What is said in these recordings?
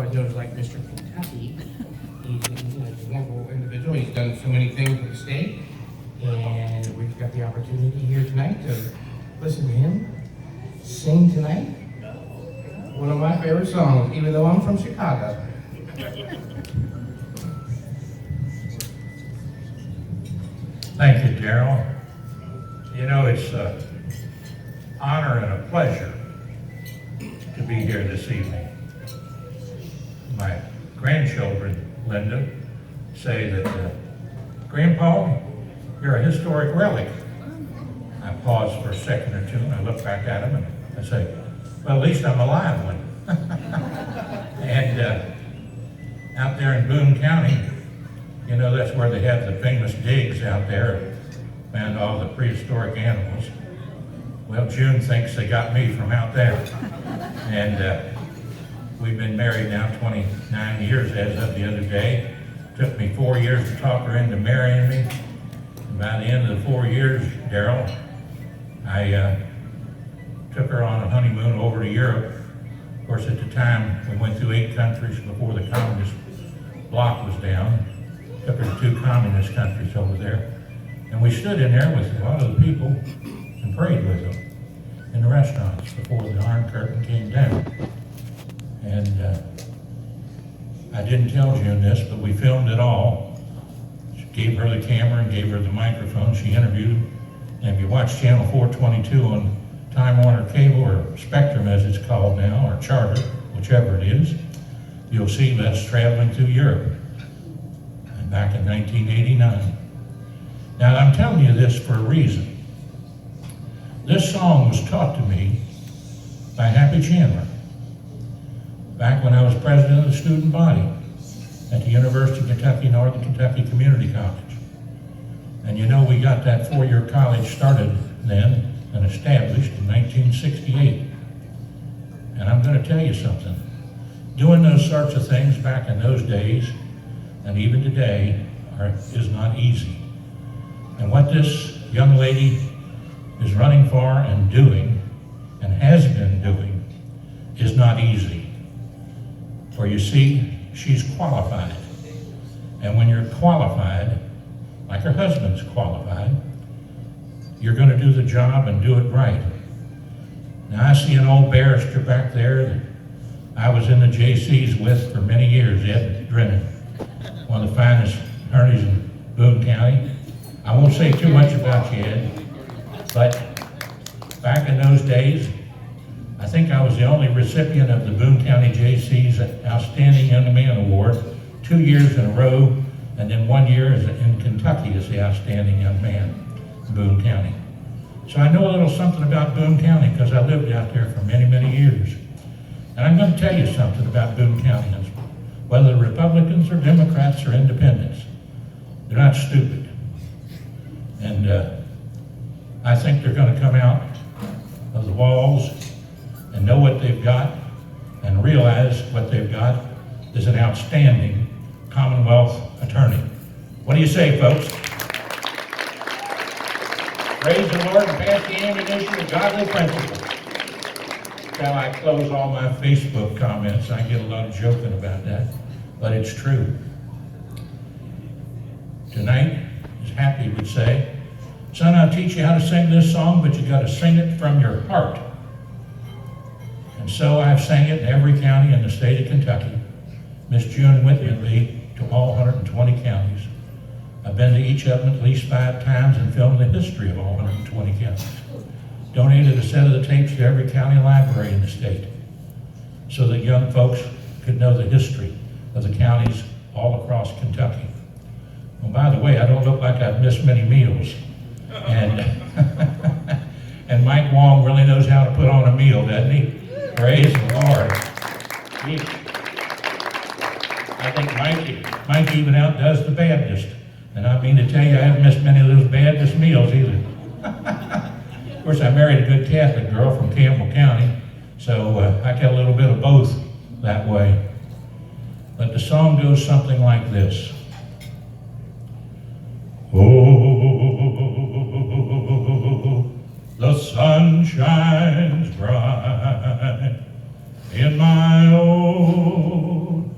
everyone knows like Mr. Kentucky. He's a wonderful individual. He's done so many things for the state. And we've got the opportunity here tonight to listen to him sing tonight. One of my favorite songs, even though I'm from Chicago. Thank you, Darrell. You know, it's an honor and a pleasure to be here this evening. My grandchildren, Linda, say that, Grandpa, you're a historic relic. I pause for a second or two and I look back at him and I say, well, at least I'm a live one. And out there in Boone County, you know, that's where they have the famous digs out there, found all the prehistoric animals. Well, June thinks they got me from out there. And we've been married now 29 years as of the other day. Took me 4 years to talk her into marrying me. And by the end of the 4 years, Darrell, I took her on a honeymoon over to Europe. Of course, at the time, we went through 8 countries before the communist bloc was down. Took her to 2 communist countries over there. And we stood in there with a lot of the people and prayed with them in the restaurants before the Iron Curtain came down. And I didn't tell June this, but we filmed it all. She gave her the camera and gave her the microphone. She interviewed him. And if you watch Channel 422 on Time Warner Cable, or Spectrum as it's called now, or Charter, whichever it is, you'll see us traveling through Europe back in 1989. Now, I'm telling you this for a reason. This song was taught to me by Happy Chandler back when I was president of the student body at the University of Kentucky, Northern Kentucky Community College. And you know, we got that 4-year college started then and established in 1968. And I'm going to tell you something. Doing those sorts of things back in those days and even today is not easy. And what this young lady is running for and doing, and has been doing, is not easy. For you see, she's qualified. And when you're qualified, like her husband's qualified, you're going to do the job and do it right. Now, I see an old barrister back there that I was in the JCs with for many years, Ed Drennan, one of the finest attorneys in Boone County. I won't say too much about you, Ed, but back in those days, I think I was the only recipient of the Boone County JC's Outstanding Young Man Award 2 years in a row, and then 1 year in Kentucky as the Outstanding Young Man in Boone County. So I know a little something about Boone County because I lived out there for many, many years. And I'm going to tell you something about Boone County, whether Republicans or Democrats or Independents. They're not stupid. And I think they're going to come out of the walls and know what they've got and realize what they've got is an outstanding Commonwealth attorney. What do you say, folks? Praise the Lord and pass the ammunition of godly principles. That's how I close all my Facebook comments. I get a lot of joking about that, but it's true. Tonight, as Happy would say, son, I'll teach you how to sing this song, but you got to sing it from your heart. And so I've sang it in every county in the state of Kentucky. Miss June witnessed me to all 120 counties. I've been to each of them at least 5 times and filmed the history of all 120 counties. Donated a set of the tapes to every county library in the state so that young folks could know the history of the counties all across Kentucky. Well, by the way, I don't look like I've missed many meals. And, and Mike Wong really knows how to put on a meal, doesn't he? Praise the Lord. I think Mike even outdoes the Baptist. And I mean to tell you, I haven't missed many of those Baptist meals either. Of course, I married a good Catholic girl from Campbell County, so I got a little bit of both that way. But the song goes something like this. Oh, the sun shines bright in my old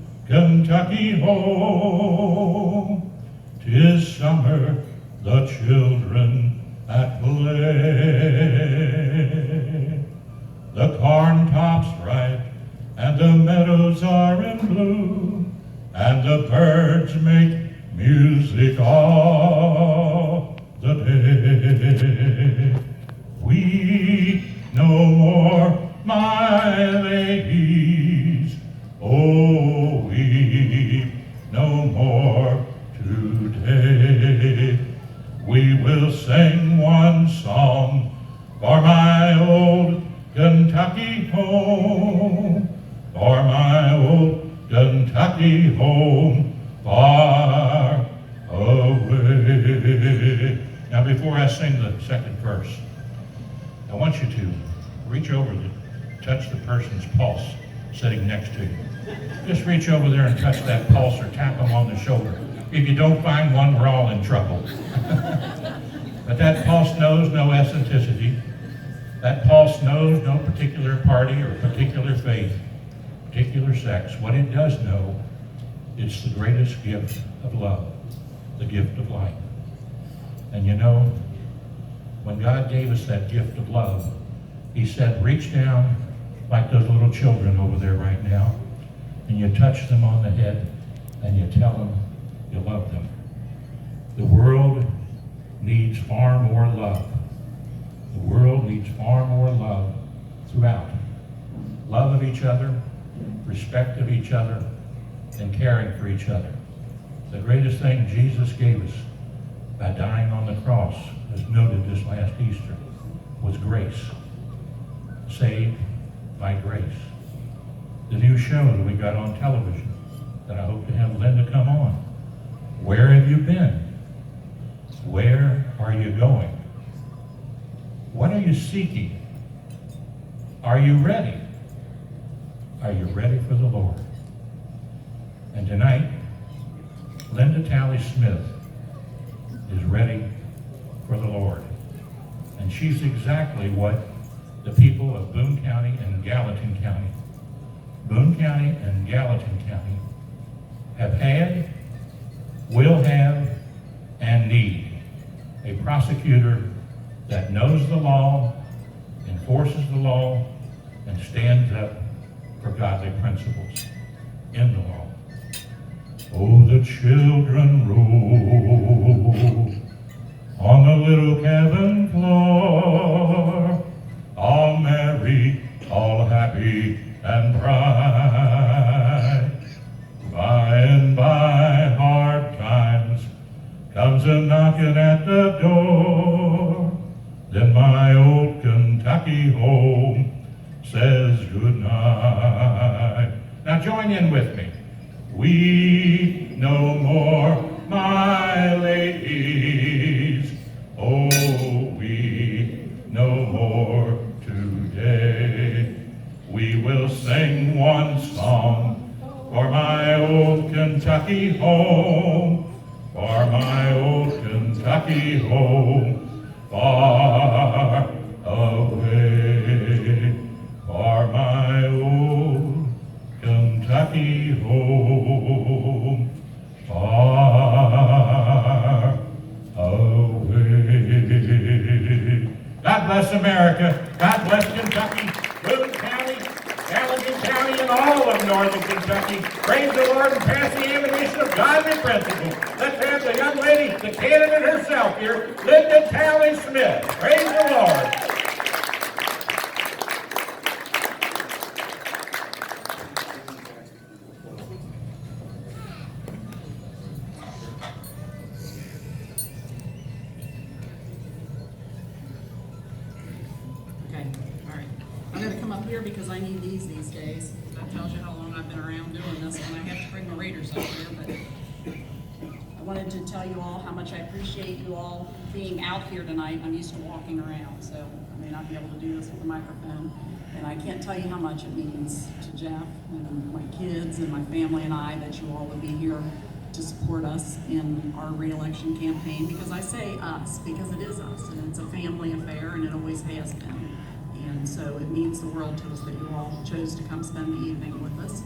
Kentucky home. 'Tis summer, the children at play. The corn tops ripe, and the meadows are in bloom, and the birds make music all the day. Weep no more, my ladies, oh, weep no more today. We will sing one song for my old Kentucky home, for my old Kentucky home far away. Now before I sing the second verse, I want you to reach over and touch the person's pulse sitting next to you. Just reach over there and touch that pulse or tap them on the shoulder. If you don't find one, we're all in trouble. But that pulse knows no eccentricity. That pulse knows no particular party or particular faith, particular sex. What it does know, it's the greatest gift of love, the gift of life. And you know, when God gave us that gift of love, he said, reach down like those little children over there right now, and you touch them on the head, and you tell them you love them. The world needs far more love. The world needs far more love throughout. Love of each other, respect of each other, and caring for each other. The greatest thing Jesus gave us by dying on the cross, as noted this last Easter, was grace. Saved by grace. The new show that we got on television, that I hope to have Linda come on. Where have you been? Where are you going? What are you seeking? Are you ready? Are you ready for the Lord? And tonight, Linda Talley Smith is ready for the Lord. And she's exactly what the people of Boone County and Gallatin County, have had, will have, and need. A prosecutor that knows the law, enforces the law, and stands up for godly principles in the law. Oh, the children roll on the little cabin floor, all merry, all happy and bright. By and by, hard times comes a knocking at the door. Then my old Kentucky home says goodnight. Now join in with me. Weep no more, my ladies. Oh, weep no more today. We will sing one song for my old Kentucky home, for my old Kentucky home far away, for my old Kentucky home far away. God bless America. God bless Kentucky, Boone County, Gallatin County, and all of northern Kentucky. Praise the Lord and pass the ammunition of godly principles. Let's have the young lady, the candidate herself here, Linda Talley Smith. Praise the Lord. Okay, all right. I'm gonna come up here because I need these days. That tells you how long I've been around doing this, and I have to bring my readers up here, but I wanted to tell you all how much I appreciate you all being out here tonight. I'm used to walking around, so I may not be able to do this with a microphone. And I can't tell you how much it means to Jeff and my kids and my family and I that you all would be here to support us in our re-election campaign. Because I say us, because it is us, and it's a family affair, and it always has been. And so it means the world to us that you all chose to come spend the evening with us.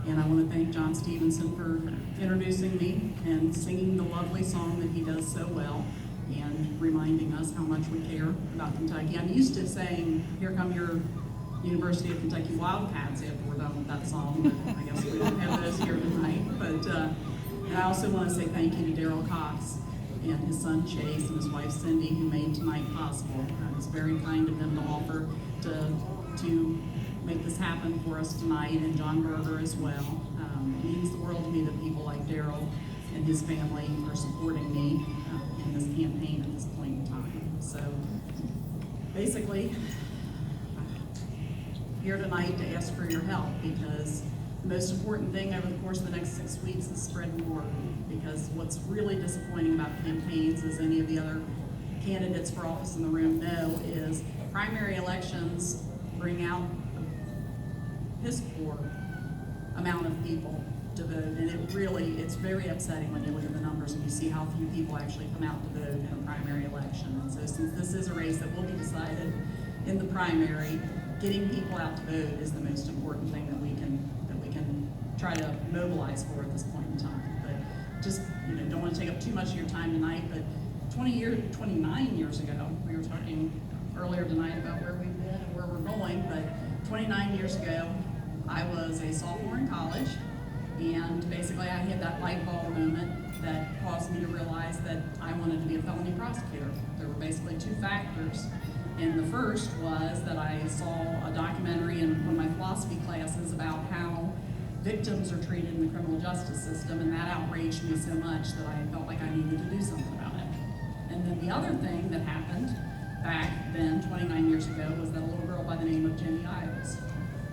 And I want to thank John Stephenson for introducing me and singing the lovely song that he does so well and reminding us how much we care about Kentucky. I'm used to saying, "Here come your University of Kentucky Wildcats," after we're done with that song, but I guess we don't have those here tonight. But and I also want to say thank you to Daryl Cox and his son Chase and his wife Cindy, who made tonight possible. It was very kind of them to offer to make this happen for us tonight, and John Berger as well. It means the world to me that people like Daryl and his family are supporting me in this campaign at this point in time. So basically, here tonight to ask for your help, because the most important thing over the course of the next 6 weeks is spreading the word. Because what's really disappointing about campaigns, as any of the other candidates for office in the room know, is primary elections bring out a piss poor amount of people to vote. And it's very upsetting when you look at the numbers and you see how few people actually come out to vote in a primary election. And so since this is a race that will be decided in the primary, getting people out to vote is the most important thing that we can try to mobilize for at this point in time. But just, don't want to take up too much of your time tonight, but 29 years ago, we were talking earlier tonight about where we've been and where we're going, but 29 years ago, I was a sophomore in college, and basically I had that light bulb moment that caused me to realize that I wanted to be a felony prosecutor. There were basically two factors. And the first was that I saw a documentary in one of my philosophy classes about how victims are treated in the criminal justice system, and that outraged me so much that I felt like I needed to do something about it. And then the other thing that happened back then, 29 years ago, was that a little girl by the name of Jenny Iles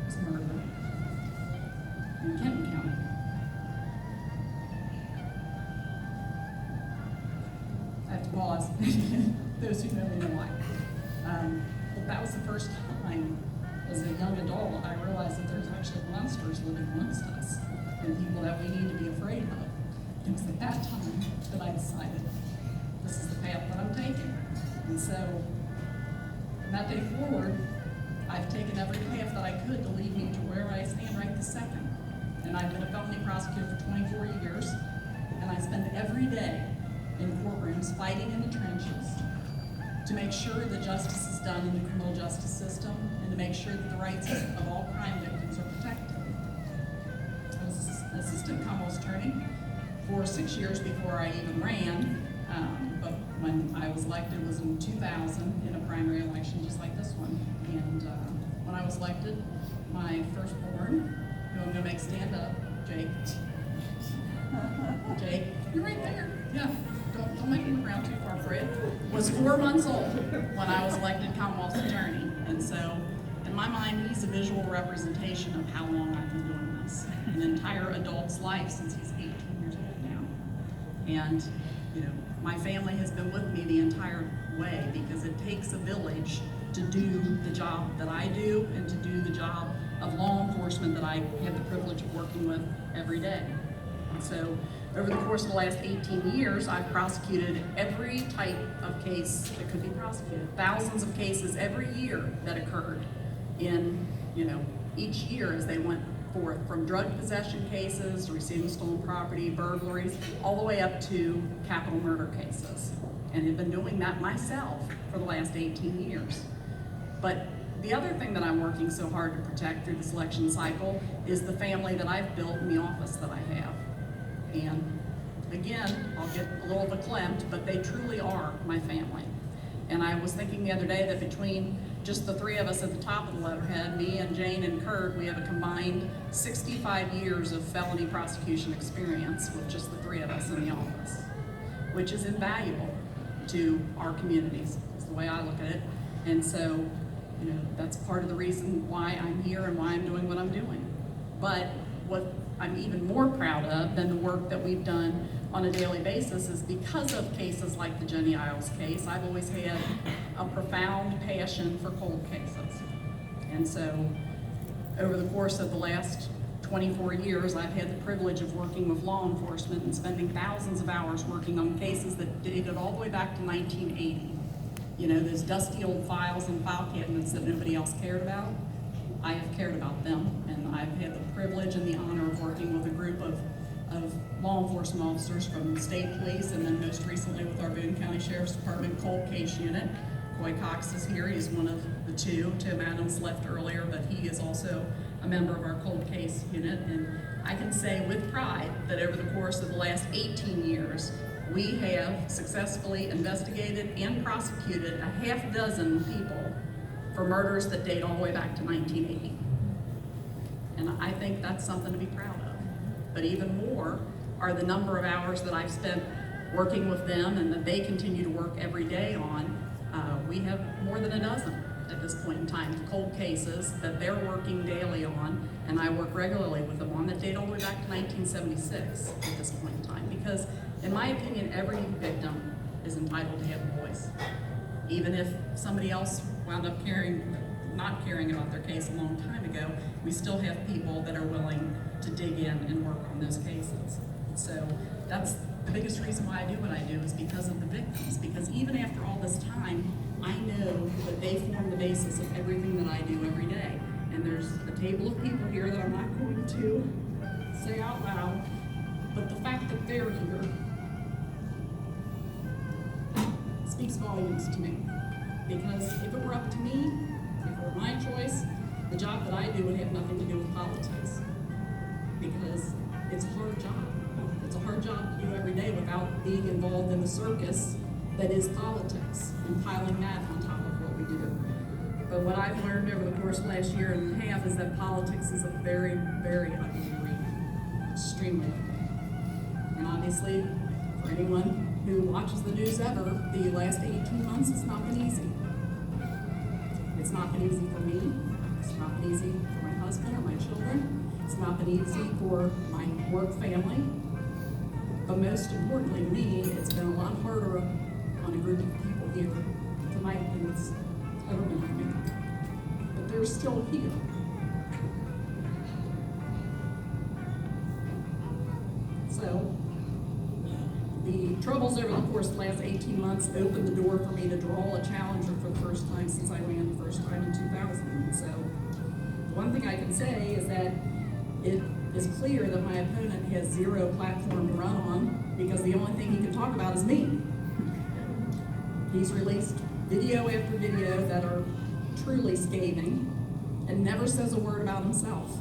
was murdered in Kenton County. I have to pause. Those who know me know why. But that was the first time, as a young adult, I realized that there's actually monsters living amongst us and people that we need to be afraid of. It was at that time that I decided this is the path that I'm taking. And so, from that day forward, I've taken every path that I could to lead me to where I stand right this second. And I've been a felony prosecutor for 24 years, and I spend every day in courtrooms fighting in the trenches to make sure that justice is done in the criminal justice system and to make sure that the rights of all crime victims are protected. I was an assistant Commonwealth attorney for 6 years before I even ran, but when I was elected was in 2000 in a primary election just like this one. And when I was elected, my firstborn, who I'm gonna make stand up, Jake, you're right there, yeah. Don't make him look around too far for it, was 4 months old when I was elected Commonwealth attorney. And so, in my mind, he's a visual representation of how long I've been doing this. An entire adult's life since he's 18 years old now. And, my family has been with me the entire way because it takes a village to do the job that I do and to do the job of law enforcement that I have the privilege of working with every day. And so, over the course of the last 18 years, I've prosecuted every type of case that could be prosecuted. Thousands of cases every year that occurred in, each year as they went forth, from drug possession cases, to receiving stolen property, burglaries, all the way up to capital murder cases. And have been doing that myself for the last 18 years. But the other thing that I'm working so hard to protect through this election cycle is the family that I've built in the office that I have. And again, I'll get a little verklempt, but they truly are my family. And I was thinking the other day that between just the three of us at the top of the letterhead, me and Jane and Kurt, we have a combined 65 years of felony prosecution experience with just the three of us in the office, which is invaluable to our communities, is the way I look at it. And so, that's part of the reason why I'm here and why I'm doing what I'm doing. But what I'm even more proud of than the work that we've done on a daily basis is because of cases like the Jenny Iles case, I've always had a profound passion for cold cases. And so over the course of the last 24 years, I've had the privilege of working with law enforcement and spending thousands of hours working on cases that dated all the way back to 1980. Those dusty old files and file cabinets that nobody else cared about. I have cared about them, and I've had the privilege and the honor of working working with a group of law enforcement officers from the state police, and then most recently with our Boone County Sheriff's Department cold case unit. Coy Cox is here, he's one of the two. Tim Adams left earlier, but he is also a member of our cold case unit. And I can say with pride that over the course of the last 18 years, we have successfully investigated and prosecuted a half dozen people for murders that date all the way back to 1980. And I think that's something to be proud of. But even more are the number of hours that I've spent working with them and that they continue to work every day on. We have more than a dozen at this point in time, cold cases that they're working daily on, and I work regularly with them on, that date all the way back to 1976 at this point in time. Because in my opinion, every victim is entitled to have a voice. Even if somebody else wound up not caring about their case a long time ago, we still have people that are willing to dig in and work on those cases. So that's the biggest reason why I do what I do, is because of the victims. Because even after all this time, I know that they form the basis of everything that I do every day. And there's a table of people here that I'm not going to say out loud, but the fact that they're here speaks volumes to me. Because if it were up to me, if it were my choice, the job that I do would have nothing to do with politics. Because it's a hard job. It's a hard job to do every day without being involved in the circus that is politics and piling that on top of what we do. But what I've learned over the course of the last year and a half is that politics is a very, very ugly arena. Extremely ugly. And obviously, for anyone who watches the news ever, the last 18 months has not been easy. It's not been easy for me. It's not been easy for my husband or my children. It's not been easy for my work family. But most importantly to me, it's been a lot harder on a group of people here tonight than it's ever been for me. But they're still here. So, the troubles over the course of the last 18 months opened the door for me to draw a challenger for the first time since I ran the first time in 2000. So, one thing I can say is that it is clear that my opponent has zero platform to run on, because the only thing he can talk about is me. He's released video after video that are truly scathing and never says a word about himself.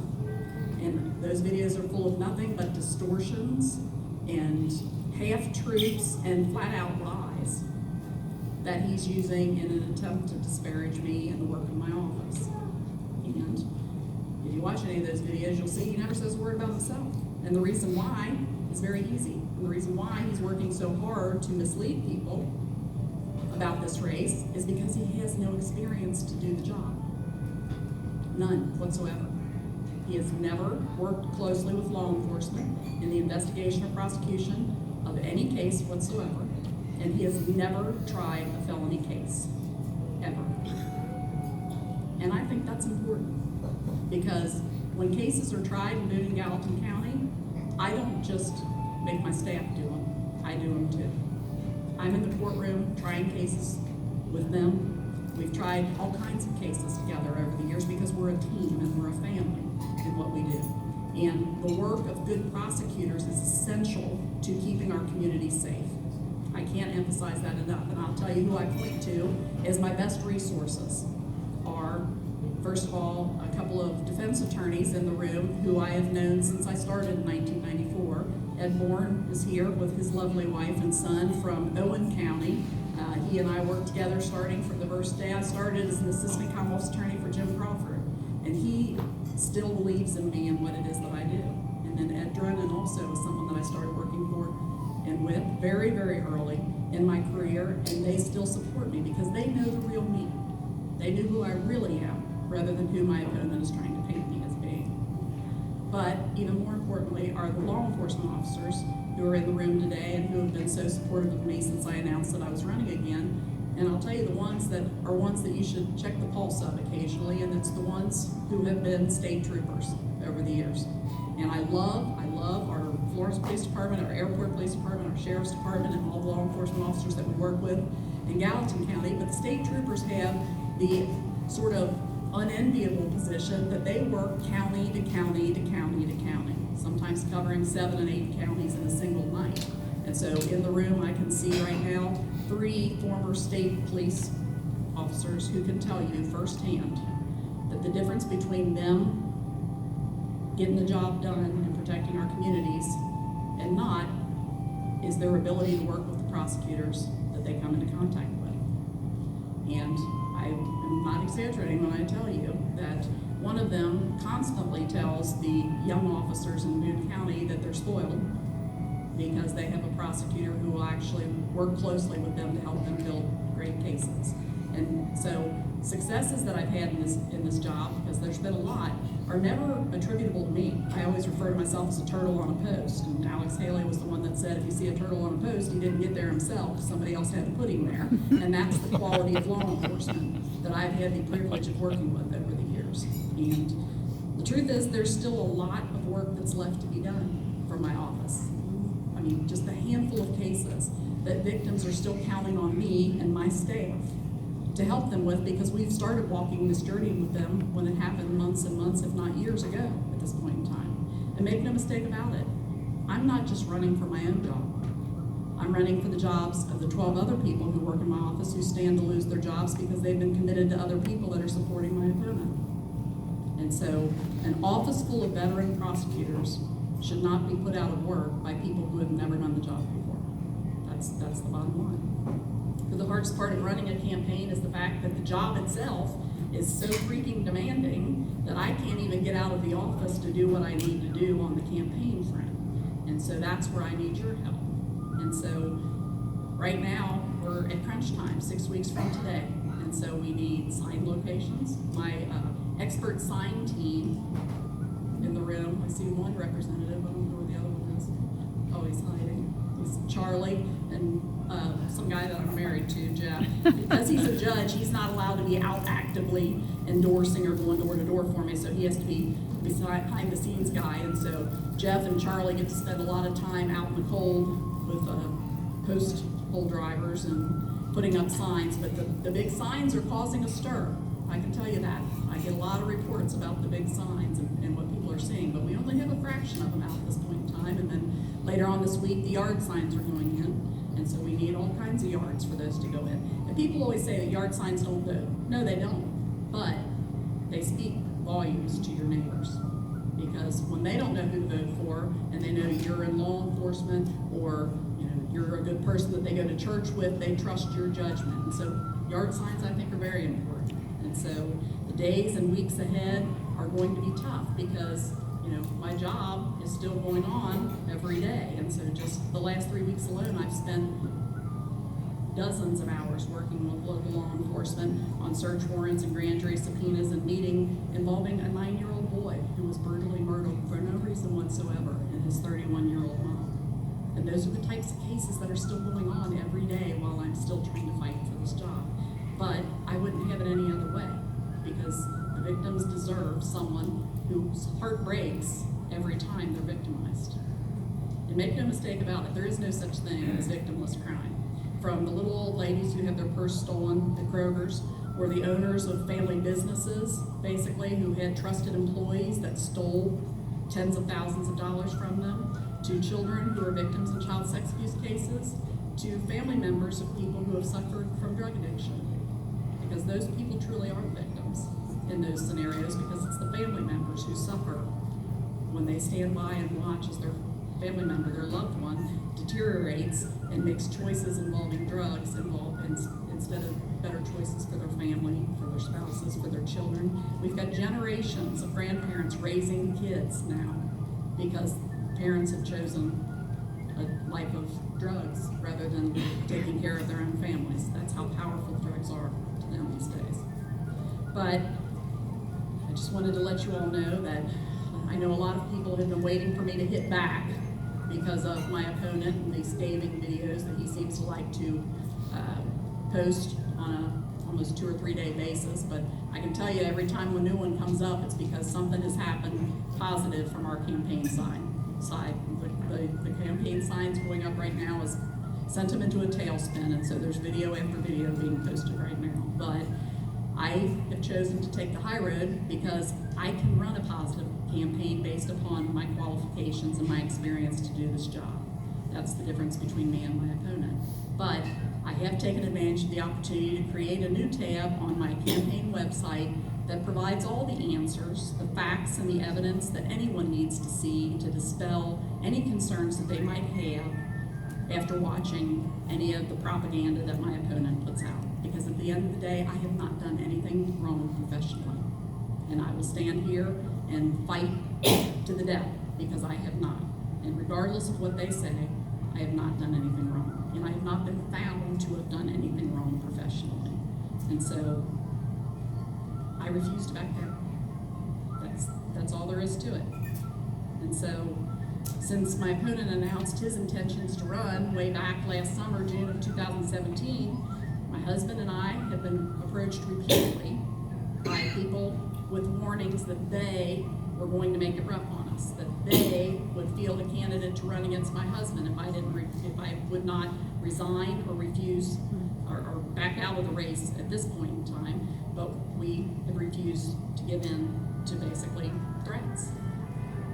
And those videos are full of nothing but distortions and half-truths and flat-out lies that he's using in an attempt to disparage me and the work of my office. And if you watch any of those videos, you'll see he never says a word about himself. And the reason why is very easy. And the reason why he's working so hard to mislead people about this race is because he has no experience to do the job. None whatsoever. He has never worked closely with law enforcement in the investigation or prosecution of any case whatsoever. And he has never tried a felony case, ever. And I think that's important, because when cases are tried in Boone and Gallatin County, I don't just make my staff do them, I do them too. I'm in the courtroom trying cases with them. We've tried all kinds of cases together over the years because we're a team and we're a family in what we do. And the work of good prosecutors is essential to keeping our community safe. I can't emphasize that enough, and I'll tell you who I point to as my best resources are, first of all, a couple of defense attorneys in the room who I have known since I started in 1994. Ed Bourne is here with his lovely wife and son from Owen County. He and I worked together starting from the first day I started as an assistant Commonwealth attorney for Jim Crawford. And he still believes in me and what it is that I do. And then Ed Drunnen also was someone that I started working for and with very, very early in my career, and they still support me because they know the real me. They knew who I really am, rather than who my opponent is trying to paint me as being. But even more importantly are the law enforcement officers who are in the room today and who have been so supportive of me since I announced that I was running again. And I'll tell you the ones that you should check the pulse of occasionally, and it's the ones who have been state troopers over the years. And I love our Florence Police Department, our Airport Police Department, our Sheriff's Department, and all the law enforcement officers that we work with in Gallatin County. But the state troopers have the sort of unenviable position that they work county to county to county to county. Sometimes sometimes covering 7 and 8 counties in a single night. And so in the room, I can see right now 3 former state police officers who can tell you firsthand that the difference between them getting the job done and protecting our communities and not is their ability to work with the prosecutors that they come into contact with. And I am not exaggerating when I tell you that one of them constantly tells the young officers in Boone County that they're spoiled because they have a prosecutor who will actually work closely with them to help them build great cases. And so successes that I've had in this job, because there's been a lot, are never attributable to me. I always refer to myself as a turtle on a post. And Alex Haley was the one that said, if you see a turtle on a post, he didn't get there himself. Somebody else had to put him there. And that's the quality of law enforcement that I've had the privilege of working with over the years. And the truth is, there's still a lot of work that's left to be done for my office. I mean, just a handful of cases that victims are still counting on me and my staff to help them with, because we've started walking this journey with them when it happened months and months, if not years ago at this point in time. And make no mistake about it, I'm not just running for my own job. I'm running for the jobs of the 12 other people who work in my office who stand to lose their jobs because they've been committed to other people that are supporting my opponent. And so an office full of veteran prosecutors should not be put out of work by people who have never done the job before. That's the bottom line. But the hardest part of running a campaign is the fact that the job itself is so freaking demanding that I can't even get out of the office to do what I need to do on the campaign front. And so that's where I need your help. And so right now, we're at crunch time, 6 weeks from today. And so we need sign locations. My expert sign team in the room, I see one representative, I don't know where the other one is. Oh, he's hiding. He's Charlie and some guy that I'm married to, Jeff. Because he's a judge, he's not allowed to be out actively endorsing or going door to door for me, so he has to be behind the scenes guy. And so Jeff and Charlie get to spend a lot of time out in the cold with post hole drivers and putting up signs. But the big signs are causing a stir. I can tell you that. I get a lot of reports about the big signs and what people are seeing, but we only have a fraction of them out at this point in time. And then later on this week, the yard signs are going in. And so we need all kinds of yards for those to go in. And people always say that yard signs don't vote. No, they don't. But they speak volumes to your neighbors. Because when they don't know who to vote for, and they know you're in law enforcement, or you're a good person that they go to church with, they trust your judgment. And so yard signs, I think, are very important. And so the days and weeks ahead are going to be tough because my job is still going on every day. And so just the last 3 weeks alone, I've spent dozens of hours working with local law enforcement on search warrants and grand jury subpoenas and meeting involving a 9-year-old boy who was brutally murdered for no reason whatsoever and his 31-year-old mom. And those are the types of cases that are still going on every day while I'm still trying to fight for this job. But I wouldn't have it any other way, because the victims deserve someone whose heart breaks every time they're victimized. And make no mistake about it, there is no such thing as victimless crime. From the little old ladies who have their purse stolen at Kroger's, or the owners of family businesses, basically, who had trusted employees that stole tens of thousands of dollars from them, to children who are victims in child sex abuse cases, to family members of people who have suffered from drug addiction. Because those people truly are victims in those scenarios, because it's the family members who suffer when they stand by and watch as their family member, their loved one, deteriorates and makes choices involving drugs instead of better choices for their family, for their spouses, for their children. We've got generations of grandparents raising kids now because parents have chosen a life of drugs rather than taking care of their own families. That's how powerful drugs are to them these days. But I just wanted to let you all know that I know a lot of people have been waiting for me to hit back because of my opponent and these scathing videos that he seems to like to post on a almost 2 or 3 day basis. But I can tell you, every time a new one comes up, it's because something has happened positive from our campaign side. The campaign signs going up right now has sent him into a tailspin, and so there's video after video being posted right now. But I have chosen to take the high road because I can run a positive campaign based upon my qualifications and my experience to do this job. That's the difference between me and my opponent. But I have taken advantage of the opportunity to create a new tab on my campaign website that provides all the answers, the facts, and the evidence that anyone needs to see to dispel any concerns that they might have after watching any of the propaganda that my opponent puts out. Because at the end of the day, I have not done anything wrong professionally. And I will stand here and fight to the death because I have not. And regardless of what they say, I have not done anything wrong. And I have not been found to have done anything wrong professionally. And so I refuse to back down. That's all there is to it. And so since my opponent announced his intentions to run way back last summer, June of 2017, my husband and I have been approached repeatedly by people with warnings that they were going to make it rough on us, that they would field a candidate to run against my husband if I would not resign or refuse or back out of the race at this point in time. But we have refused to give in to basically threats.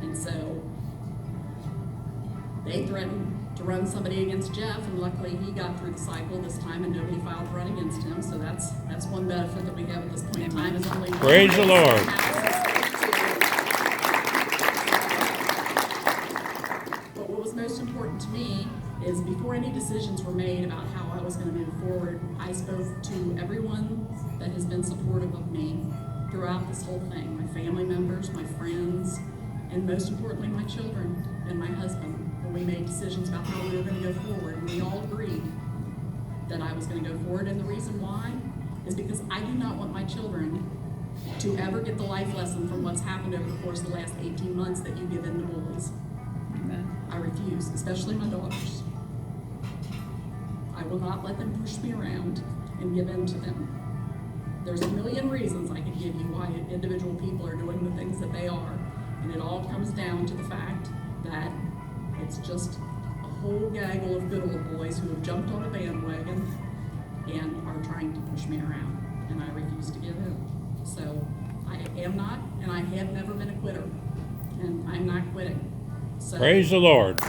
And so they threatened to run somebody against Jeff, and luckily he got through the cycle this time and nobody filed to run against him. So that's one benefit that we have at this point in time. Is only Praise the Lord. But what was most important to me is before any decisions were made about how I was going to move forward, I spoke to everyone that has been supportive of me throughout this whole thing, my family members, my friends, and most importantly, my children and my husband, when we made decisions about how we were going to go forward. And we all agreed that I was going to go forward, and the reason why is because I do not want my children to ever get the life lesson from what's happened over the course of the last 18 months that you give in to bullies. I refuse, especially my daughters. I will not let them push me around and give in to them. There's a million reasons I could give you why individual people are doing the things that they are, and it all comes down to the fact that it's just a whole gaggle of good old boys who have jumped on a bandwagon and are trying to push me around, and I refuse to give in. So I am not, and I have never been a quitter, and I'm not quitting. So, Praise the Lord.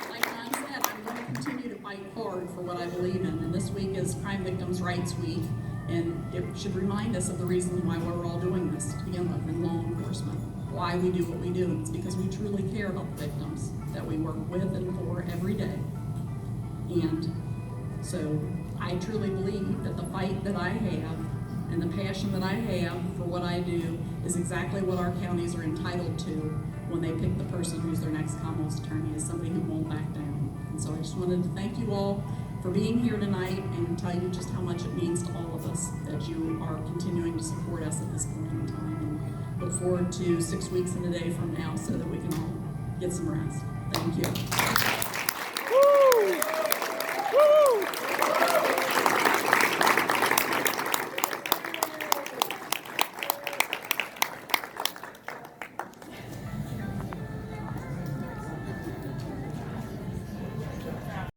like John said, I'm going to continue to fight hard for what I believe in, and this week is Crime Victims' Rights Week, and it should remind us of the reason why we're all doing this to begin with in law enforcement, why we do what we do. It's because we truly care about the victims that we work with and for every day. And so I truly believe that the fight that I have and the passion that I have for what I do is exactly what our counties are entitled to when they pick the person who's their next Commonwealth attorney, as somebody who won't back down. And so I just wanted to thank you all for being here tonight and tell you just how much it means to all of us that you are continuing to support us at this point in time. And look forward to 6 weeks and a day from now so that we can all get some rest. Thank you.